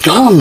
Yum.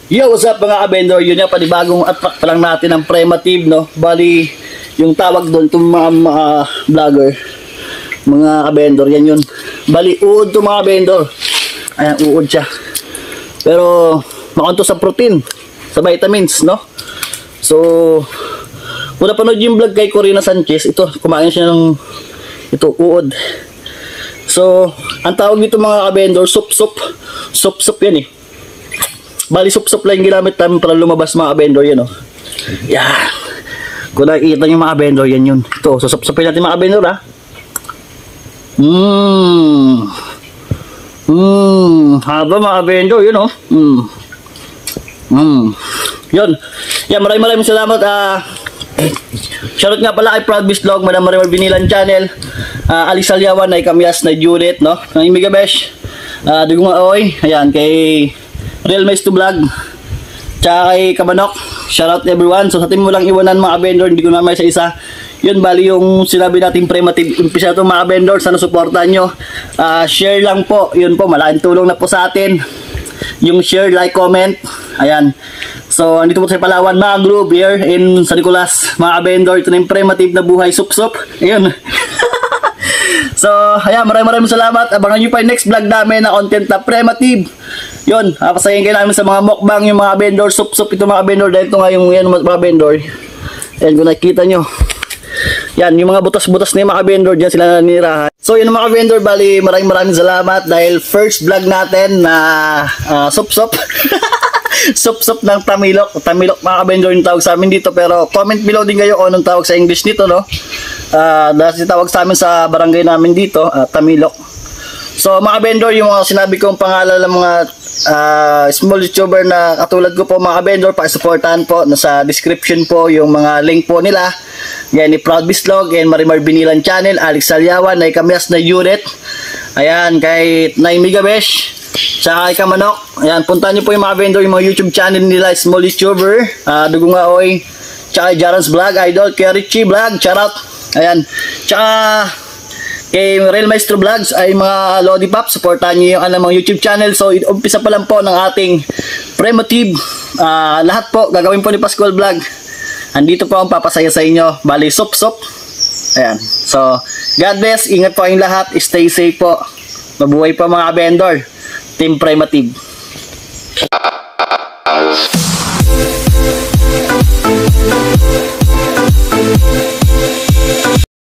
Yo, what's up mga kabendor? Yun nga, panibagong attract pa lang natin ang premative, no? Bali, yung tawag doon itong mga vlogger, mga kabendor, yan yun. Bali, uod itong mga kabendor. Ayan, uod siya. Pero, makonto sa protein, sa vitamins, no? So, kung napanood yung vlog kay Corina Sanchez, ito, kumain siya ng, ito, uod. So, ang tawag dito mga kabendor, sup-sup. Sup-sup yan eh. Bali, sup-sup lang yung ginamit namin para lumabas mga vendor yan, oh. Yan. Kung nakikita nyo mga vendor, yan yun. Ito, susup-supin natin mga vendor, ha. Haba mga vendor, yun, oh. Yun. Yan, maraming salamat, shoutout nga pala kay Proudbeast Vlog, Madam Marimar Binilan Channel, Alice Salyawan, Nay Kamyas, Nay Judith, no? Ng Imiga Besh, Dugong Aoy, ayan, kay Real Mace to Vlog, tsaka kay Kabanok, shoutout everyone. So sa team mo lang iwanan mga vendor, hindi ko naman isa-isa. Yun, bali yung sinabi natin premative, umpisa ito mga vendor, sana supportan nyo. Share lang po, yun po, malaking tulong na po sa atin. Yung share, like, comment, ayan. So andito po sa Palawan, mga group here in San Nicolas, mga vendor, ito na yung premative na buhay sup-sup, ayun. So, ayan, maraming salamat. Abangan nyo pa yung next vlog namin na content na Premative. Yun, pasayin kayo namin sa mga mukbang, yung mga vendor, sup-sup ito mga vendor. Dahil ito nga yung yan, mga vendor. Ayan, kung nakikita nyo. Yan, yung mga butas-butas na yung mga vendor, dyan sila nanirahan. So, yun mga vendor, bali, maraming salamat dahil first vlog natin na sup-sup. Sup-sup ng Tamilok. Tamilok mga vendor yung tawag sa amin dito. Pero comment below din kayo kung anong tawag sa English nito, no? Dahil tawag sa amin sa barangay namin dito, Tamilok. So mga vendor, yung mga sinabi kong pangalan ng mga small YouTuber na katulad ko po mga vendor, pakisuportahan po. Nasa description po yung mga link po nila. Yan ni Proud Bislog and Marimar Binilan Channel, Alex Salyawan, Nay Kamias na Unit. Ayan, kay Nay Migabesh, tsaka kay Kamanok. Ayan, puntahan nyo po yung mga vendor, yung mga YouTube channel nila, small YouTuber, Dugong Aoy, tsaka Jaran's Vlog, Idol, kay Richie Vlog, shoutout. Ayan, tsaka kay Real Maestro Vlogs ay mga Lodi Pop, supportahan nyo yung mga YouTube channel. So, umpisa pa lang po ng ating Premative. Lahat po, gagawin po ni Pascual Vlog. Andito po ang papasaya sa inyo. Bali, sup-sup. Ayan. So, God bless. Ingat po kayong lahat. Stay safe po. Mabuhay po mga vendor. Team Premative.